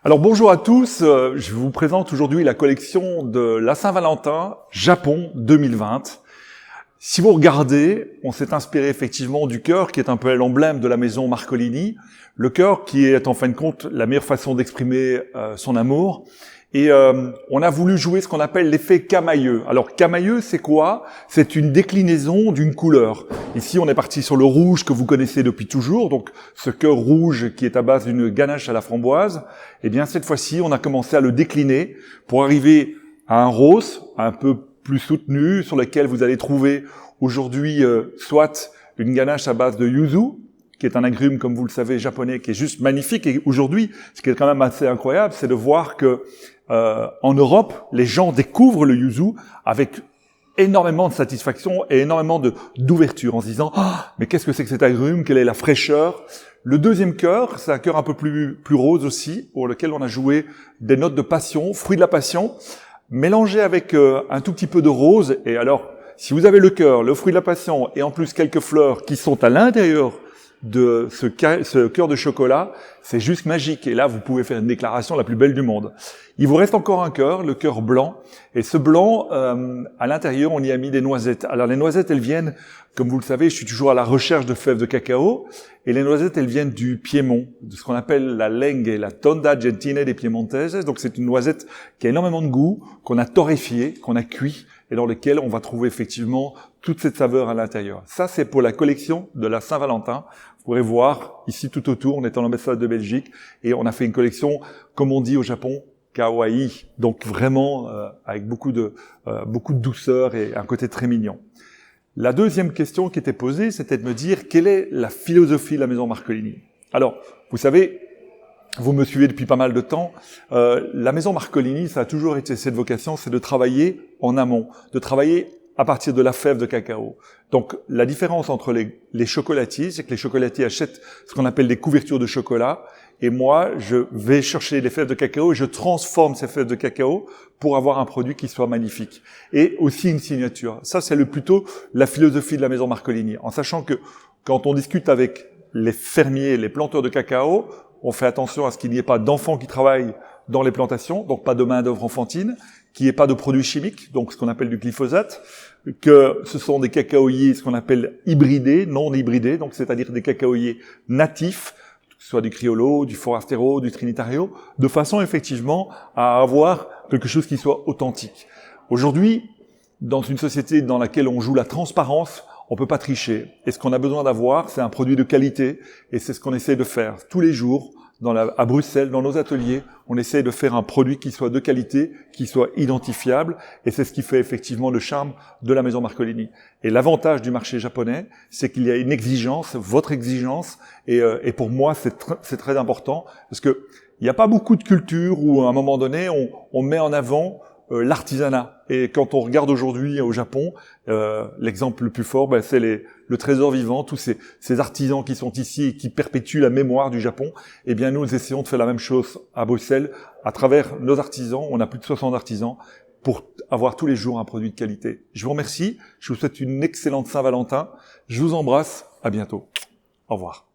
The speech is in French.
Alors bonjour à tous, je vous présente aujourd'hui la collection de la Saint-Valentin Japon 2020. Si vous regardez, on s'est inspiré effectivement du cœur qui est un peu l'emblème de la maison Marcolini, le cœur qui est en fin de compte la meilleure façon d'exprimer son amour. Et on a voulu jouer ce qu'on appelle l'effet camailleux. Alors camailleux, c'est quoi? C'est une déclinaison d'une couleur. Ici, on est parti sur le rouge que vous connaissez depuis toujours, donc ce cœur rouge qui est à base d'une ganache à la framboise. Eh bien, cette fois-ci, on a commencé à le décliner pour arriver à un rose un peu plus soutenu, sur lequel vous allez trouver aujourd'hui soit une ganache à base de yuzu, qui est un agrume, comme vous le savez, japonais, qui est juste magnifique. Et aujourd'hui, ce qui est quand même assez incroyable, c'est de voir que en Europe, les gens découvrent le yuzu avec énormément de satisfaction et énormément d'ouverture, en se disant « mais qu'est-ce que c'est que cet agrume? Quelle est la fraîcheur ?» Le deuxième cœur, c'est un cœur un peu plus rose aussi, pour lequel on a joué des notes de passion, fruits de la passion, mélangés avec un tout petit peu de rose. Et alors, si vous avez le cœur, le fruit de la passion et en plus quelques fleurs qui sont à l'intérieur de ce cœur de chocolat, c'est juste magique. Et là, vous pouvez faire une déclaration la plus belle du monde. Il vous reste encore un cœur, le cœur blanc. Et ce blanc, à l'intérieur, on y a mis des noisettes. Alors, les noisettes, elles viennent, comme vous le savez, je suis toujours à la recherche de fèves de cacao. Et les noisettes, elles viennent du Piémont, de ce qu'on appelle la Lengue et la Tonda Gentine des Piemontaises. Donc, c'est une noisette qui a énormément de goût, qu'on a torréfiée, qu'on a cuit, et dans lequel on va trouver effectivement toute cette saveur à l'intérieur. Ça, c'est pour la collection de la Saint-Valentin. Vous pourrez voir ici tout autour, on est en ambassade de Belgique, et on a fait une collection, comme on dit au Japon, kawaii, donc vraiment avec beaucoup de douceur et un côté très mignon. La deuxième question qui était posée, c'était de me dire quelle est la philosophie de la maison Marcolini. Alors, vous savez, vous me suivez depuis pas mal de temps, la maison Marcolini, ça a toujours été cette vocation, c'est de travailler en amont, de travailler à partir de la fève de cacao. Donc, la différence entre les chocolatiers, c'est que les chocolatiers achètent ce qu'on appelle des couvertures de chocolat, et moi, je vais chercher les fèves de cacao et je transforme ces fèves de cacao pour avoir un produit qui soit magnifique. Et aussi une signature. Ça, c'est plutôt la philosophie de la maison Marcolini. En sachant que quand on discute avec les fermiers, les planteurs de cacao, on fait attention à ce qu'il n'y ait pas d'enfants qui travaillent dans les plantations, donc pas de main-d'œuvre enfantine, qu'il n'y ait pas de produits chimiques, donc ce qu'on appelle du glyphosate, que ce sont des cacaoyers, ce qu'on appelle hybridés, non hybridés, donc c'est-à-dire des cacaoyers natifs, que ce soit du Criollo, du Forastero, du Trinitario, de façon effectivement à avoir quelque chose qui soit authentique. Aujourd'hui, dans une société dans laquelle on joue la transparence, on peut pas tricher. Et ce qu'on a besoin d'avoir, c'est un produit de qualité, et c'est ce qu'on essaie de faire tous les jours. À Bruxelles, dans nos ateliers, on essaie de faire un produit qui soit de qualité, qui soit identifiable, et c'est ce qui fait effectivement le charme de la maison Marcolini. Et l'avantage du marché japonais, c'est qu'il y a une exigence, votre exigence, et pour moi, c'est très important, parce que il n'y a pas beaucoup de cultures où, à un moment donné, on met en avant l'artisanat. Et quand on regarde aujourd'hui au Japon, l'exemple le plus fort, c'est le trésor vivant, tous ces artisans qui sont ici et qui perpétuent la mémoire du Japon. Eh bien, nous essayons de faire la même chose à Bruxelles, à travers nos artisans. On a plus de 60 artisans pour avoir tous les jours un produit de qualité. Je vous remercie. Je vous souhaite une excellente Saint-Valentin. Je vous embrasse. À bientôt. Au revoir.